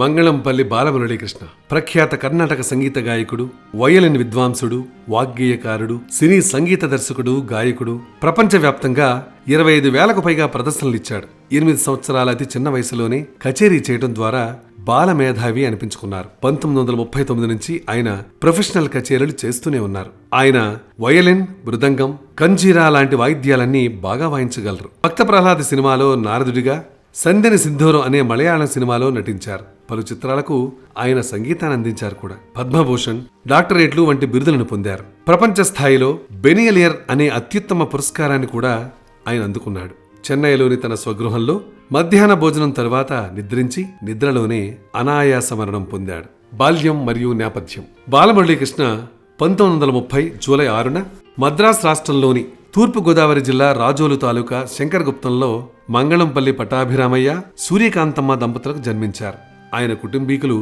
మంగళంపల్లి బాలమురళీకృష్ణ ప్రఖ్యాత కర్ణాటక సంగీత గాయకుడు, వయలిన్ విద్వాంసుడు, వాగ్గేయకారుడు, సినీ సంగీత దర్శకుడు, గాయకుడు. ప్రపంచవ్యాప్తంగా 25,000కు పైగా ప్రదర్శనలిచ్చాడు. 8 సంవత్సరాల అతి చిన్న వయసులోనే కచేరీ చేయడం ద్వారా బాలమేధావి అనిపించుకున్నారు. 1939 నుంచి ఆయన ప్రొఫెషనల్ కచేరీలు చేస్తూనే ఉన్నారు. ఆయన వయలిన్, మృదంగం, కంజీరా లాంటి వాయిద్యాలన్నీ బాగా వాయించగలరు. భక్త ప్రహ్లాద సినిమాలో నారదుడిగా, సంధ్యని సింధూరం అనే మలయాళం సినిమాలో నటించారు. పలు చిత్రాలకు ఆయన సంగీతాన్ని అందించారు కూడా. పద్మభూషణ్, డాక్టరేట్లు వంటి బిరుదులను పొందారు. ప్రపంచ స్థాయిలో బెనియలియర్ అనే అత్యుత్తమ పురస్కారాన్ని కూడా ఆయన అందుకున్నాడు. చెన్నైలోని తన స్వగృహంలో మధ్యాహ్న భోజనం తర్వాత నిద్రించి నిద్రలోనే అనాయాస మరణం పొందాడు. బాల్యం మరియు నేపథ్యం. బాలమురళీకృష్ణ 1930 జూలై 6న మద్రాస్ రాష్ట్రంలోని తూర్పుగోదావరి జిల్లా రాజోలు తాలూకా శంకరగుప్తంలో మంగళంపల్లి పట్టాభిరామయ్య, సూర్యకాంతమ్మ దంపతులకు జన్మించారు. ఆయన కుటుంబీకులు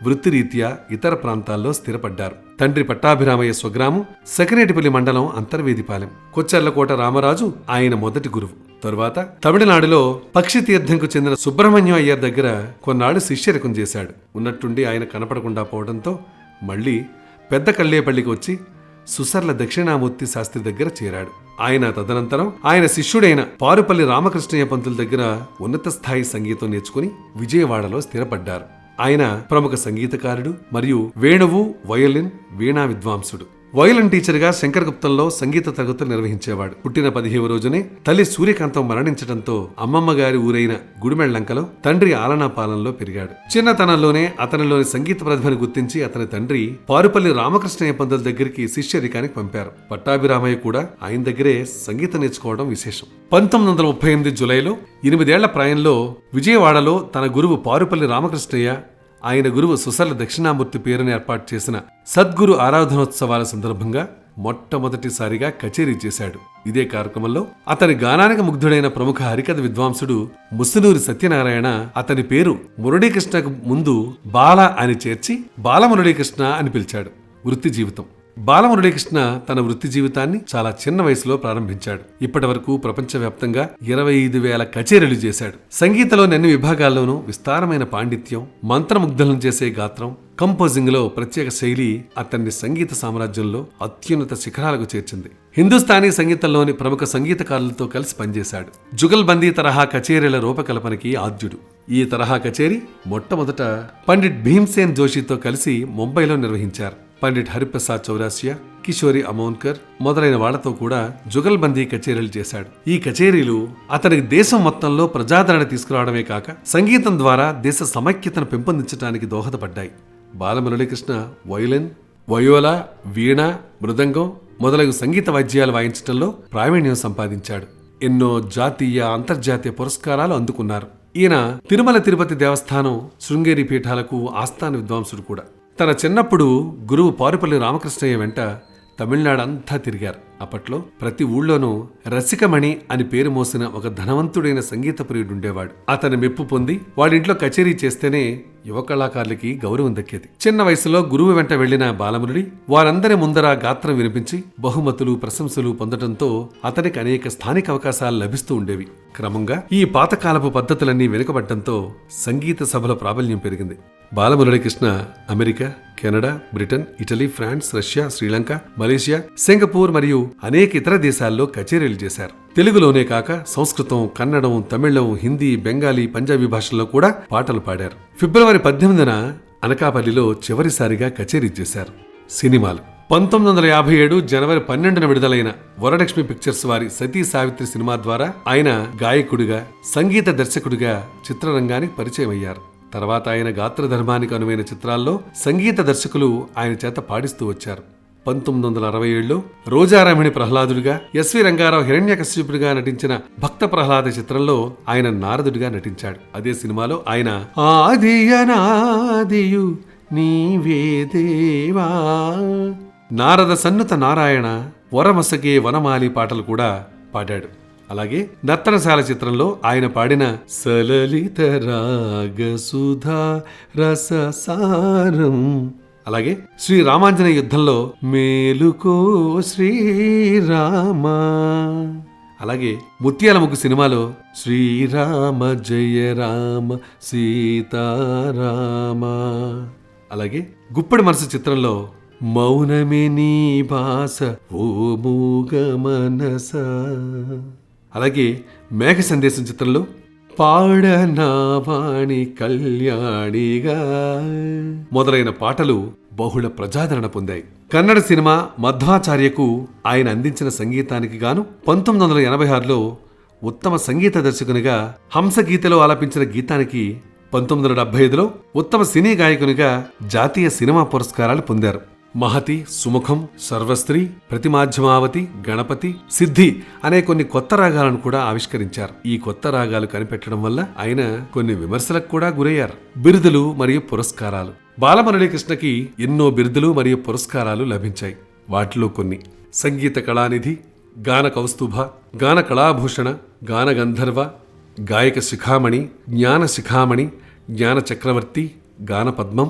వృత్తిరీత్యా ఇతర ప్రాంతాల్లో స్థిరపడ్డారు. తండ్రి పట్టాభిరామయ్య స్వగ్రామం సకినేటిపల్లి మండలం అంతర్వేదిపాలెం. కొచ్చెర్లకోట రామరాజు ఆయన మొదటి గురువు. తరువాత తమిళనాడులో పక్షితీర్థంకు చెందిన సుబ్రహ్మణ్యం అయ్యర్ దగ్గర కొన్నాళ్లు శిష్యరకం చేశాడు. ఉన్నట్టుండి ఆయన కనపడకుండా పోవడంతో మళ్లీ పెద్ద కల్లేపల్లికి వచ్చి సుసర్ల దక్షిణామూర్తి శాస్త్రి దగ్గర చేరాడు. ఆయన తదనంతరం ఆయన శిష్యుడైన పారుపల్లి రామకృష్ణయ్య పంతుల దగ్గర ఉన్నత స్థాయి సంగీతం నేర్చుకుని విజయవాడలో స్థిరపడ్డారు. ఆయన ప్రముఖ సంగీతకారుడు మరియు వేణువు, వయలిన్, వీణా విద్వాంసుడు. వయలిన్ టీచర్గా శంకరగుప్తంలో సంగీత తరగతులు నిర్వహించేవాడు. పుట్టిన 15వ రోజునే తల్లి సూర్యకాంతం మరణించడంతో అమ్మమ్మ గారి ఊరైన గుడిమెళ్లంకలో తండ్రి ఆలనా పాలనలో పెరిగాడు. చిన్నతనంలోనే అతనిలోని సంగీత ప్రతిభను గుర్తించి అతని తండ్రి పారుపల్లి రామకృష్ణయ్య పంతుల దగ్గరికి శిష్యరికానికి పంపారు. పట్టాభిరామయ్య కూడా ఆయన దగ్గరే సంగీతం నేర్చుకోవడం విశేషం. 1938 జూలైలో 8 ఏళ్ల ప్రాయంలో విజయవాడలో తన గురువు పారుపల్లి రామకృష్ణయ్య, ఆయన గురువు సుసర్ల దక్షిణామూర్తి పేరుని ఏర్పాటు చేసిన సద్గురు ఆరాధనోత్సవాల సందర్భంగా మొట్టమొదటిసారిగా కచేరీ చేశాడు. ఇదే కార్యక్రమంలో అతని గానానికి ముగ్ధుడైన ప్రముఖ హరికథ విద్వాంసుడు ముసునూరి సత్యనారాయణ అతని పేరు మురళీకృష్ణకు ముందు బాల అని చేర్చి బాలమురళీకృష్ణ అని పిలిచాడు. వృత్తి జీవితం. బాలమురళీకృష్ణ తన వృత్తి జీవితాన్ని చాలా చిన్న వయసులో ప్రారంభించాడు. ఇప్పటి వరకు ప్రపంచవ్యాప్తంగా 25,000 కచేరీలు చేశాడు. సంగీతంలోని అన్ని విభాగాల్లోనూ విస్తారమైన పాండిత్యం, మంత్రముగ్ధులను చేసే గాత్రం, కంపోజింగ్ లో ప్రత్యేక శైలి అతన్ని సంగీత సామ్రాజ్యంలో అత్యున్నత శిఖరాలకు చేర్చింది. హిందుస్థానీ సంగీతంలోని ప్రముఖ సంగీతకారులతో కలిసి పనిచేశాడు. జుగల్బందీ తరహా కచేరీల రూపకల్పనకి ఆద్యుడు. ఈ తరహా కచేరీ మొట్టమొదట పండిట్ భీమ్సేన్ జోషితో కలిసి ముంబైలో నిర్వహించారు. పండిట్ హరిప్రసాద్ చౌరాసియా, కిషోరి అమోన్కర్ మొదలైన వాళ్లతో కూడా జుగల్బందీ కచేరీలు చేశాడు. ఈ కచేరీలు అతనికి దేశం మొత్తంలో ప్రజాదరణ తీసుకురావడమే కాక సంగీతం ద్వారా దేశ సమైక్యతను పెంపొందించడానికి దోహదపడ్డాయి. బాలమురళీకృష్ణ వయలిన్, వయోలా, వీణ, మృదంగం మొదలగు సంగీత వాద్యాలు వాయించడంలో ప్రావీణ్యం సంపాదించాడు. ఎన్నో జాతీయ, అంతర్జాతీయ పురస్కారాలు అందుకున్నారు. ఈయన తిరుమల తిరుపతి దేవస్థానం, శృంగేరి పీఠాలకు ఆస్థాన విద్వాంసుడు కూడా. తన చిన్నప్పుడు గురువు పారుపల్లి రామకృష్ణయ్య వెంట తమిళనాడు అంతా తిరిగారు. అప్పట్లో ప్రతి ఊళ్ళోనూ రసికమణి అని పేరు మోసిన ఒక ధనవంతుడైన సంగీత ప్రియుడుండేవాడు. అతని మెప్పు పొంది వాడింట్లో కచేరీ చేస్తేనే యువ కళాకారులకి గౌరవం దక్కేది. చిన్న వయసులో గురువు వెంట వెళ్లిన బాలమురళి వారందరి ముందర గాత్రం వినిపించి బహుమతులు, ప్రశంసలు పొందడంతో అతనికి అనేక స్థానిక అవకాశాలు లభిస్తూ ఉండేవి. క్రమంగా ఈ పాతకాలపు పద్ధతులన్నీ వెనుకబడ్డంతో సంగీత సభల ప్రాబల్యం పెరిగింది. Balamuralikrishna America, Canada, Britain, Italy, France, Russia, Sri Lanka, Malaysia, Singapore మరియు అనేక ఇతర దేశాల్లో కచేరీలు చేశారు. తెలుగులోనే కాక సంస్కృతం, కన్నడం, తమిళం, హిందీ, బెంగాలీ, పంజాబీ భాషల్లో కూడా పాటలు పాడారు. ఫిబ్రవరి 18న అనకాపల్లిలో చివరిసారిగా కచేరీ చేశారు. సినిమాలు. 1957 జనవరి 12న విడుదలైన వరలక్ష్మి పిక్చర్స్ వారి సతీ సావిత్రి సినిమా ద్వారా ఆయన గాయకుడిగా, సంగీత దర్శకుడిగా చిత్రరంగానికి పరిచయం అయ్యారు. తర్వాత ఆయన గాత్రధర్మానికి అనువైన చిత్రాల్లో సంగీత దర్శకులు ఆయన చేత పాడిస్తూ వచ్చారు. 1967లో రోజారామిణి ప్రహ్లాదుడిగా, ఎస్వి రంగారావు హిరణ్యకశ్యపుడిగా నటించిన భక్త ప్రహ్లాద చిత్రంలో ఆయన నారదుడిగా నటించాడు. అదే సినిమాలో ఆయన ఆదియనాదియు నీవే దేవా, నారద సన్నుత నారాయణ, వరమసగే వనమాలి పాటలు కూడా పాడాడు. అలాగే నర్తనశాల చిత్రంలో ఆయన పాడిన సలలిత రాగసుధా రససారం, అలాగే శ్రీ రామాంజనేయ యుద్ధంలో మేలుకో శ్రీరామ, అలాగే ముత్యాల ముగ్గు సినిమాలో శ్రీరామ జయ రామ సీతారామ, అలాగే గుప్పడి మనసు చిత్రంలో మౌనమే నీ భాష ఓ మూగ మనస, అలాగే మేఘ సందేశం చిత్రంలో పాడనా వాణి కళ్యాణిగా మొదలైన పాటలు బహుళ ప్రజాదరణ పొందాయి. కన్నడ సినిమా మధ్వాచార్యకు ఆయన అందించిన సంగీతానికి గాను 1986లో ఉత్తమ సంగీత దర్శకునిగా హంసగీతలో ఆలపించిన గీతానికి 1975లో ఉత్తమ సినీ గాయకునిగా జాతీయ సినిమా పురస్కారాలు పొందారు. మహతి, సుముఖం, సర్వస్త్రీ, ప్రతిమాధ్యమావతి, గణపతి, సిద్ధి అనే కొన్ని కొత్త రాగాలను కూడా ఆవిష్కరించారు. ఈ కొత్త రాగాలు కనిపెట్టడం వల్ల ఆయన కొన్ని విమర్శలకు కూడా గురయ్యారు. బిరుదులు మరియు పురస్కారాలు. బాలమురళీకృష్ణకి ఎన్నో బిరుదులు మరియు పురస్కారాలు లభించాయి. వాటిలో కొన్ని: సంగీత కళానిధి, గాన కౌస్తుభ, గాన కళాభూషణ, గాన గంధర్వ, గాయక శిఖామణి, జ్ఞాన శిఖామణి, జ్ఞాన చక్రవర్తి, గాన పద్మం,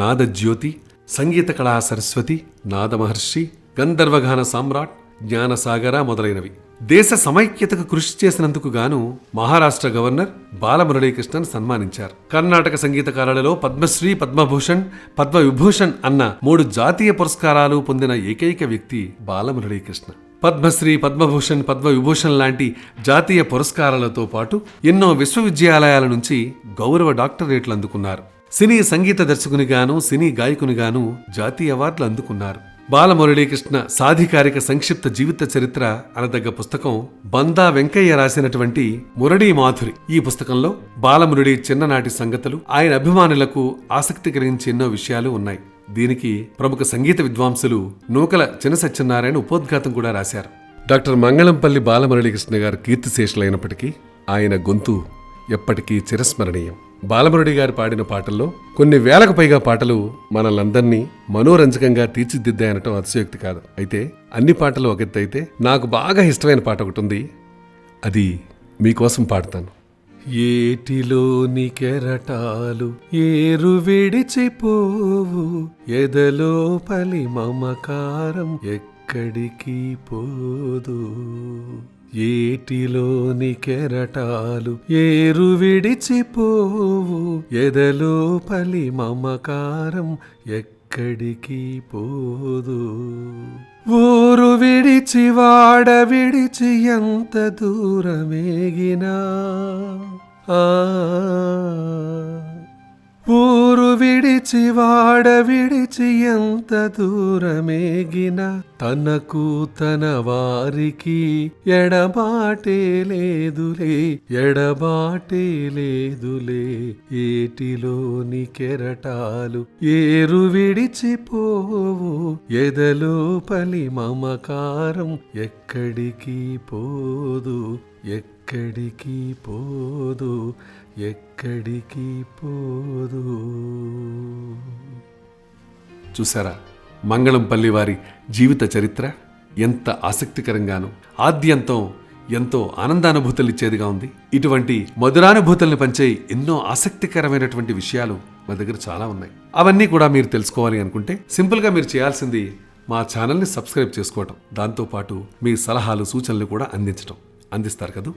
నాదజ్యోతి, సంగీత కళా సరస్వతి, నాద మహర్షి, గంధర్వగాన సామ్రాట్, జ్ఞానసాగర మొదలైనవి. దేశ సమైక్యతకు కృషి చేసినందుకు గాను మహారాష్ట్ర గవర్నర్ బాలమురళీకృష్ణన్ సన్మానించారు. కర్ణాటక సంగీతకారులలో పద్మశ్రీ, పద్మభూషణ్, పద్మవిభూషణ్ అన్న 3 జాతీయ పురస్కారాలు పొందిన ఏకైక వ్యక్తి బాలమురళీకృష్ణ. పద్మశ్రీ, పద్మభూషణ్, పద్మవిభూషణ్ లాంటి జాతీయ పురస్కారాలతో పాటు ఎన్నో విశ్వవిద్యాలయాల నుంచి గౌరవ డాక్టరేట్లు అందుకున్నారు. సినీ సంగీత దర్శకునిగాను, సినీ గాయకునిగాను జాతీయ అవార్డులు అందుకున్నారు. బాలమురళీకృష్ణ సాధికారిక సంక్షిప్త జీవిత చరిత్ర అనదగ్గ పుస్తకం బందా వెంకయ్య రాసినటువంటి మురళీ మాధురి. ఈ పుస్తకంలో బాలమురళి చిన్ననాటి సంగతులు, ఆయన అభిమానులకు ఆసక్తి కలిగించే ఎన్నో విషయాలు ఉన్నాయి. దీనికి ప్రముఖ సంగీత విద్వాంసులు నూకల చిన్న సత్యనారాయణ ఉపోద్ఘాతం కూడా రాశారు. డాక్టర్ మంగళంపల్లి బాలమురళీకృష్ణ గారు కీర్తిశేషులైనప్పటికీ ఆయన గొంతు ఎప్పటికీ చిరస్మరణీయం. బాలమురళి గారు పాడిన పాటల్లో కొన్ని వేలకు పైగా పాటలు మనల్నందరినీ మనోరంజకంగా తీర్చిదిద్దాయనటం అతిశయోక్తి కాదు. అయితే అన్ని పాటలు ఒక ఎత్తు అయితే నాకు బాగా ఇష్టమైన పాట ఒకటి ఉంది, అది మీకోసం పాడతాను. ఏటిలోని కెరటాలు ఏరు విడిచిపోవు, ఎదలోపలి మమకారం ఎక్కడికి పోదు. ఏటిలోని కెరటాలు ఏరు విడిచిపోవు, ఎదలోపలి మమకారం ఎక్కడికి పోదు. ఊరు విడిచి వాడ విడిచి ఎంత దూరమేగినా, ఊరు విడిచి వాడ విడిచి ఎంత దూరమేగిన, తనకు తన వారికి ఎడబాటే లేదులే, ఎడబాటే లేదులే. ఏటిలోని కెరటాలు ఏరు విడిచిపోవు, ఎదలోపలి మమకారం ఎక్కడికి పోదు, ఎక్కడికి పోదు, ఎక్కడికి పోదు. చూసారా మంగళంపల్లి వారి జీవిత చరిత్ర ఎంత ఆసక్తికరంగానూ ఆద్యంతం ఎంతో ఆనందానుభూతులిచ్చేదిగా ఉంది. ఇటువంటి మధురానుభూతుల్ని పంచే ఎన్నో ఆసక్తికరమైనటువంటి విషయాలు మా దగ్గర చాలా ఉన్నాయి. అవన్నీ కూడా మీరు తెలుసుకోవాలి అనుకుంటే సింపుల్గా మీరు చేయాల్సింది మా ఛానల్ని సబ్స్క్రైబ్ చేసుకోవటం, దాంతోపాటు మీ సలహాలు సూచనలు కూడా అందిస్తారు కదూ.